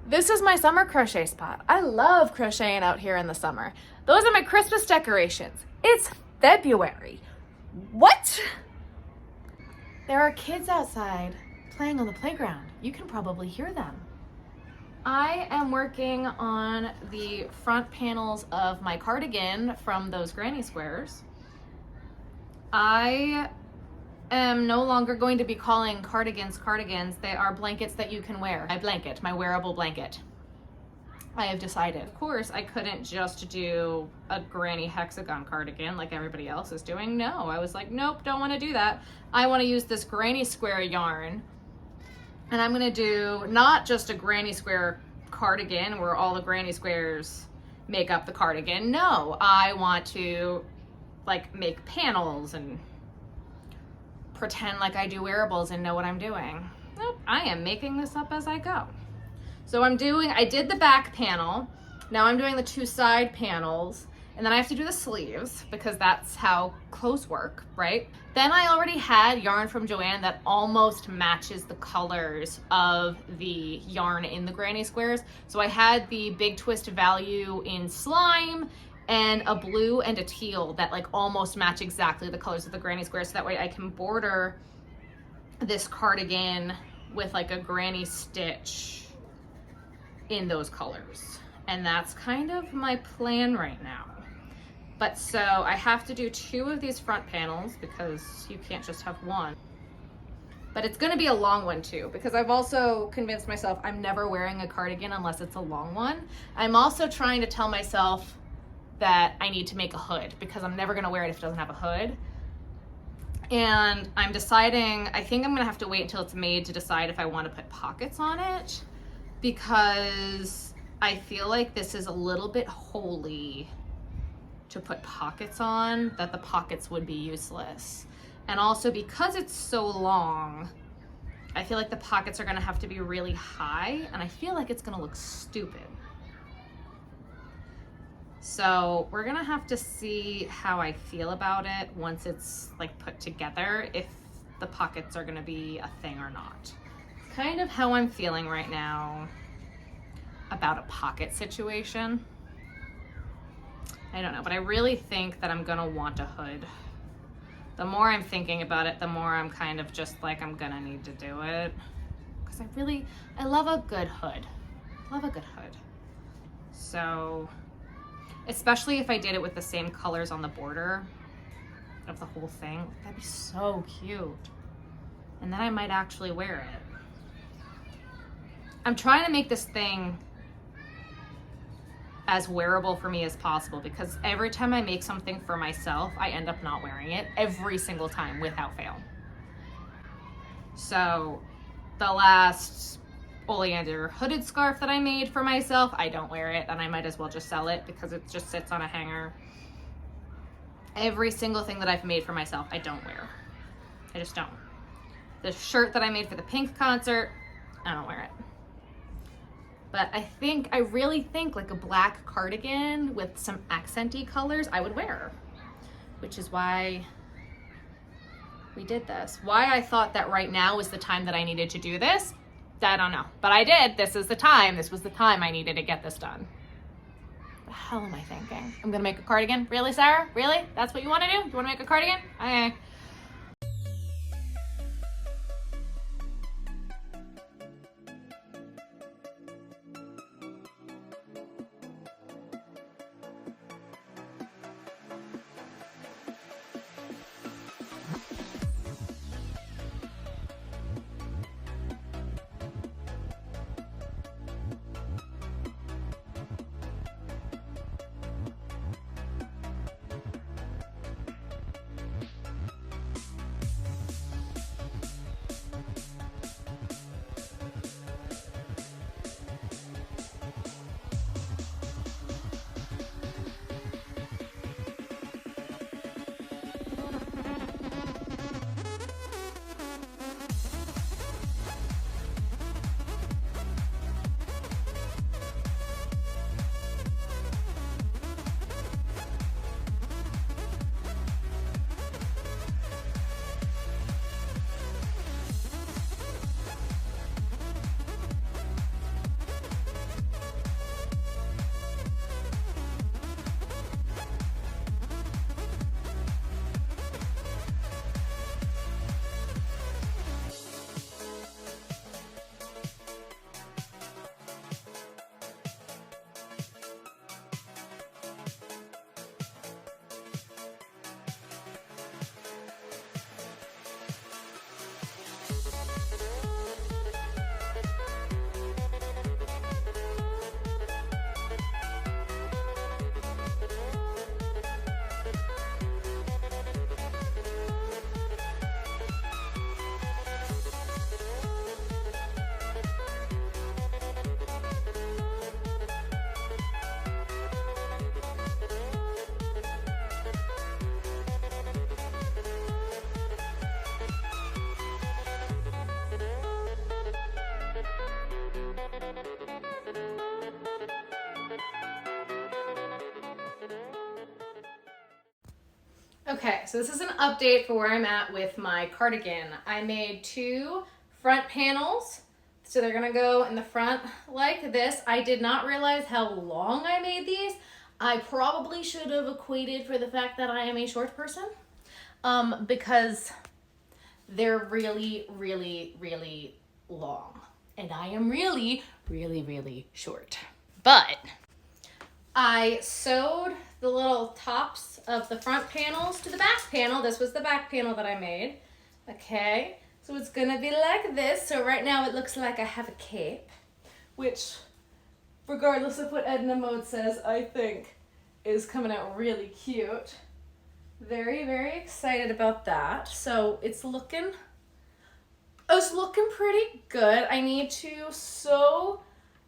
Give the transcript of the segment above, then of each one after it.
This is my summer crochet spot. I love crocheting out here in the summer. Those are my Christmas decorations. It's February. What? There are kids outside playing on the playground. You can probably hear them. I am working on the front panels of my cardigan from those granny squares. I am no longer going to be calling cardigans cardigans. They are blankets that you can wear. My wearable blanket. I have decided. Of course, I couldn't just do a granny hexagon cardigan like everybody else is doing. No, I was like, nope, don't want to do that. I want to use this granny square yarn. And I'm going to do not just a granny square cardigan where all the granny squares make up the cardigan. No, I want to like make panels and pretend like I do wearables and know what I'm doing. Nope, I am making this up as I go. So I did the back panel. Now I'm doing the two side panels, and then I have to do the sleeves because that's how clothes work, right? Then I already had yarn from Joann that almost matches the colors of the yarn in the granny squares. So I had the Big Twist Value in slime and a blue and a teal that like almost match exactly the colors of the granny squares, so that way I can border this cardigan with like a granny stitch in those colors. And that's kind of my plan right now. But so I have to do 2 of these front panels because you can't just have one. But it's gonna be a long one too, because I've also convinced myself I'm never wearing a cardigan unless it's a long one. I'm also trying to tell myself that I need to make a hood because I'm never gonna wear it if it doesn't have a hood. And I'm deciding, I think I'm gonna have to wait until it's made to decide if I wanna put pockets on it, because I feel like this is a little bit holy to put pockets on, that the pockets would be useless. And also because it's so long, I feel like the pockets are gonna have to be really high, and I feel like it's gonna look stupid. So we're gonna have to see how I feel about it once it's like put together, if the pockets are gonna be a thing or not. Kind of how I'm feeling right now about a pocket situation. I don't know, but I really think that I'm gonna want a hood. The more I'm thinking about it, the more I'm kind of just like, I'm gonna need to do it. Because I love a good hood. Love a good hood. So, especially if I did it with the same colors on the border of the whole thing, that'd be so cute. And then I might actually wear it. I'm trying to make this thing as wearable for me as possible, because every time I make something for myself, I end up not wearing it every single time without fail. So the last oleander hooded scarf that I made for myself, I don't wear it, and I might as well just sell it because it just sits on a hanger. Every single thing that I've made for myself, I don't wear. I just don't. The shirt that I made for the Pink concert, I don't wear it. But I really think like a black cardigan with some accenty colors I would wear, which is why we did this. Why I thought that right now was the time that I needed to do this, I don't know. But I did. This is the time. This was the time I needed to get this done. What the hell am I thinking? I'm gonna make a cardigan? Really, Sarah? Really? That's what you wanna do? You wanna make a cardigan? Okay. Okay, so this is an update for where I'm at with my cardigan. I made 2 front panels. So they're gonna go in the front like this. I did not realize how long I made these. I probably should have equated for the fact that I am a short person, because they're really, really, really long. And I am really, really, really short. But I sewed the little tops of the front panels to the back panel. This was the back panel that I made. Okay, so it's gonna be like this. So right now it looks like I have a cape, which, regardless of what Edna Mode says, I think is coming out really cute. Very, very excited about that. So it's looking pretty good. I need to sew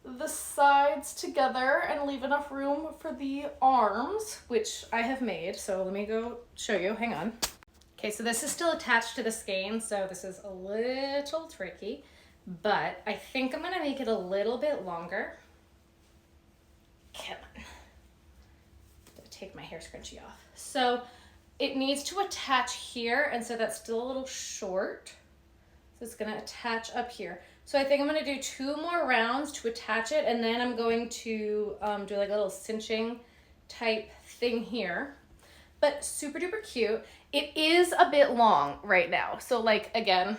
the sides together and leave enough room for the arms, which I have made. So let me go show you, hang on. Okay, so this is still attached to the skein, so this is a little tricky, but I think I'm gonna make it a little bit longer. Come on. Take my hair scrunchie off. So it needs to attach here, and so that's still a little short. So it's gonna attach up here. So I think I'm gonna do 2 more rounds to attach it, and then I'm going to do like a little cinching type thing here. But super duper cute. It is a bit long right now. So like, again,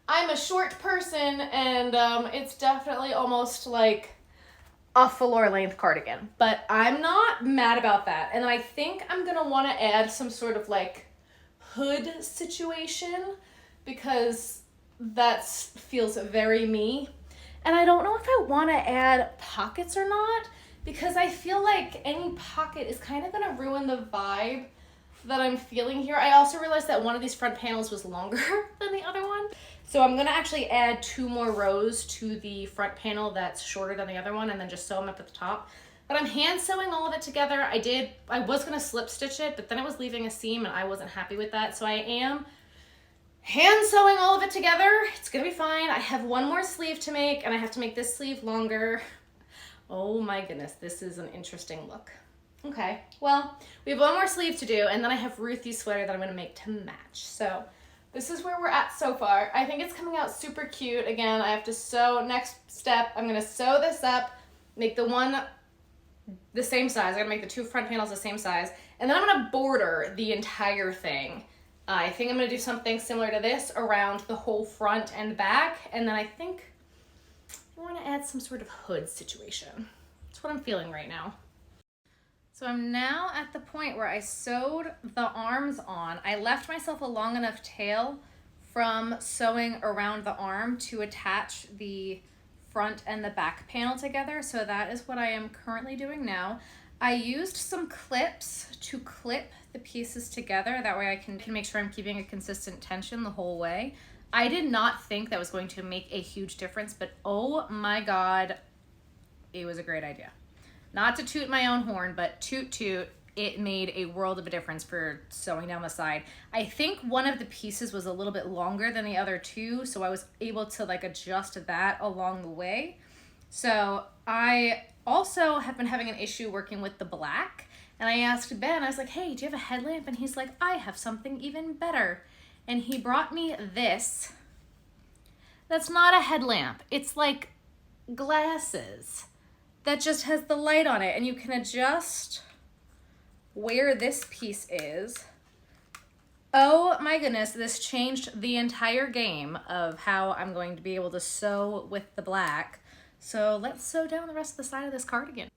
I'm a short person, and it's definitely almost like a floor length cardigan, but I'm not mad about that. And then I think I'm gonna wanna add some sort of like hood situation, because that feels very me. And I don't know if I wanna add pockets or not, because I feel like any pocket is kind of gonna ruin the vibe that I'm feeling here. I also realized that one of these front panels was longer than the other one. So I'm gonna actually add 2 more rows to the front panel that's shorter than the other one, and then just sew them up at the top. But I'm hand sewing all of it together. I was gonna slip stitch it, but then it was leaving a seam and I wasn't happy with that. So I am hand sewing all of it together. It's gonna be fine. I have 1 more sleeve to make, and I have to make this sleeve longer. Oh my goodness, this is an interesting look. Okay, well, we have 1 more sleeve to do, and then I have Ruthie's sweater that I'm gonna make to match. So this is where we're at so far. I think it's coming out super cute. Again, I have to sew. Next step, I'm gonna sew this up, make the one the same size. I'm gonna make the 2 front panels the same size, and then I'm gonna border the entire thing. I think I'm gonna do something similar to this around the whole front and back, and then I think I wanna add some sort of hood situation. That's what I'm feeling right now. So I'm now at the point where I sewed the arms on. I left myself a long enough tail from sewing around the arm to attach the front and the back panel together. So that is what I am currently doing now. I used some clips to clip the pieces together. That way I can make sure I'm keeping a consistent tension the whole way. I did not think that was going to make a huge difference, but oh my God, it was a great idea. Not to toot my own horn, but toot toot, it made a world of a difference for sewing down the side. I think one of the pieces was a little bit longer than the other 2, so I was able to like adjust that along the way. So I also have been having an issue working with the black, and I asked Ben, I was like, hey, do you have a headlamp? And he's like, I have something even better. And he brought me this. That's not a headlamp. It's like glasses that just has the light on it, and you can adjust where this piece is. Oh my goodness, this changed the entire game of how I'm going to be able to sew with the black. So let's sew down the rest of the side of this cardigan.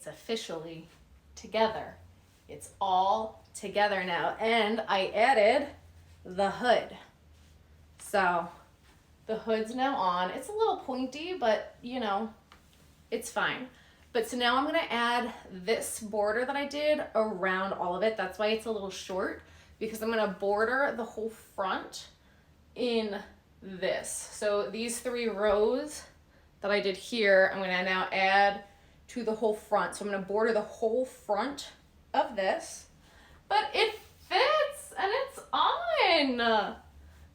it's officially together. It's all together now. And I added the hood. So the hood's now on. It's a little pointy, but you know, it's fine. But so now I'm gonna add this border that I did around all of it. That's why it's a little short, because I'm gonna border the whole front in this. So these 3 rows that I did here, I'm gonna now add to the whole front. So I'm gonna border the whole front of this, but it fits and it's on.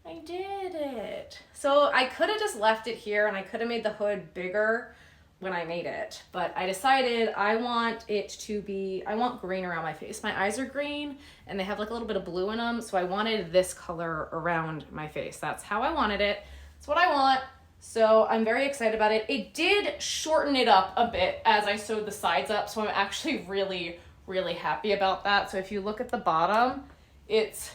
I did it. So I could have just left it here and I could have made the hood bigger when I made it, but I decided I want it to be, I want green around my face. My eyes are green and they have like a little bit of blue in them, so I wanted this color around my face. That's how I wanted it. That's what I want. So I'm very excited about it. It did shorten it up a bit as I sewed the sides up, so I'm actually really, really happy about that. So if you look at the bottom, it's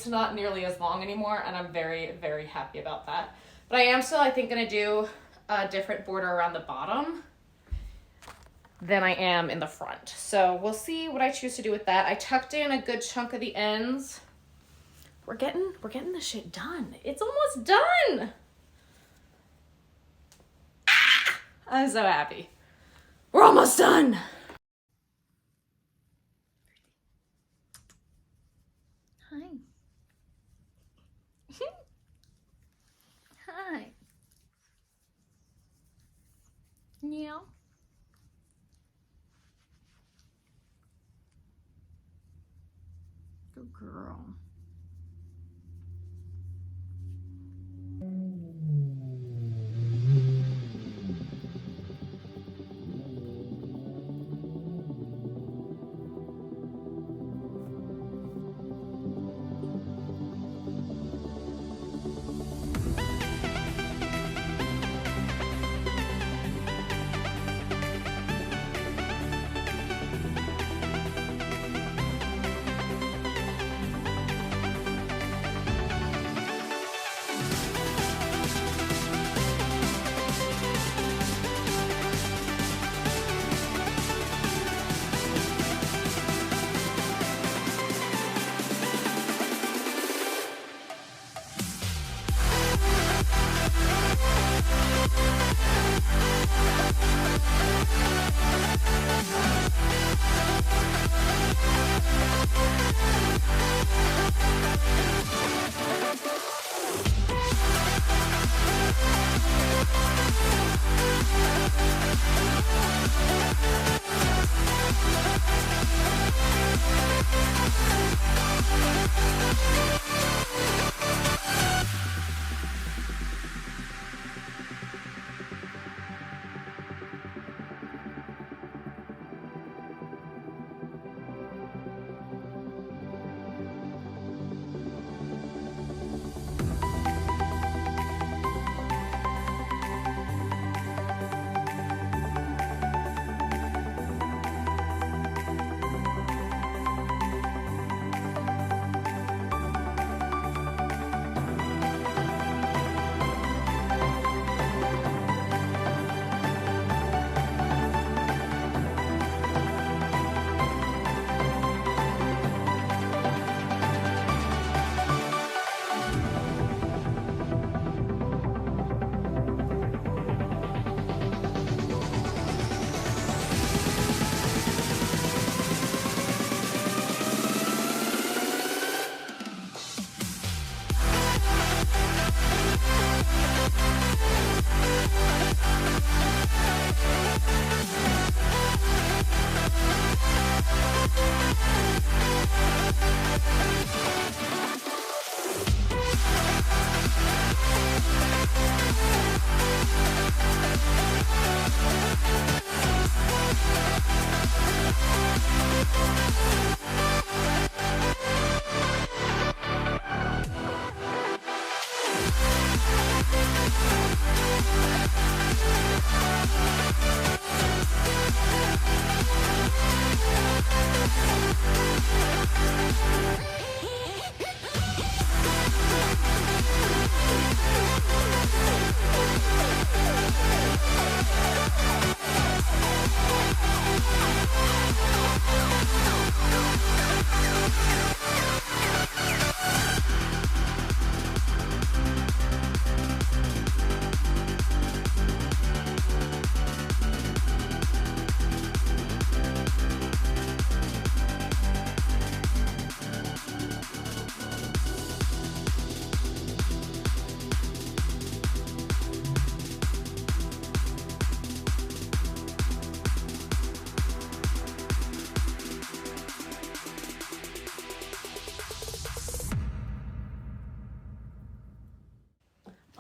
not nearly as long anymore, and I'm very, very happy about that. But I am still, I think, gonna do a different border around the bottom than I am in the front. So we'll see what I choose to do with that. I tucked in a good chunk of the ends. We're getting this shit done. It's almost done. Ah! I'm so happy. We're almost done. Hi. Hi. Yeah. Good girl.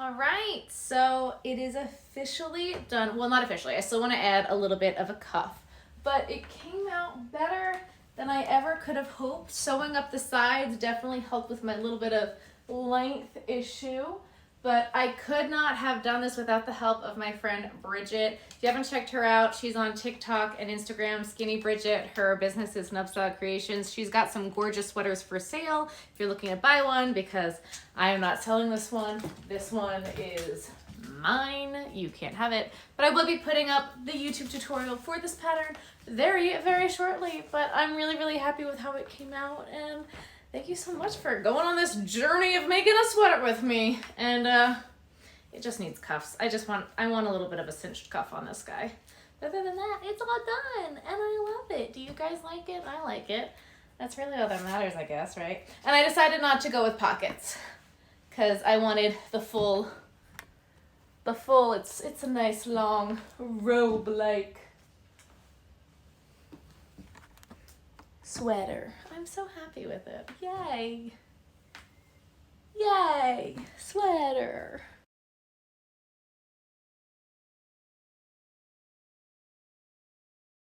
All right, so it is officially done. Well, not officially. I still want to add a little bit of a cuff, but it came out better than I ever could have hoped. Sewing up the sides definitely helped with my little bit of length issue, but I could not have done this without the help of my friend Bridget. If you haven't checked her out, she's on TikTok and Instagram, Skinny Bridget. Her business is Nubstyle Creations. She's got some gorgeous sweaters for sale if you're looking to buy one, because I am not selling this one. This one is mine. You can't have it. But I will be putting up the YouTube tutorial for this pattern very, very shortly. But I'm really, really happy with how it came out, and thank you so much for going on this journey of making a sweater with me. And it just needs cuffs. I want a little bit of a cinched cuff on this guy. But other than that, it's all done, and I love it. Do you guys like it? I like it. That's really all that matters, I guess, right? And I decided not to go with pockets because I wanted the full, it's a nice long robe-like sweater. I'm so happy with it. Yay. Yay. Sweater.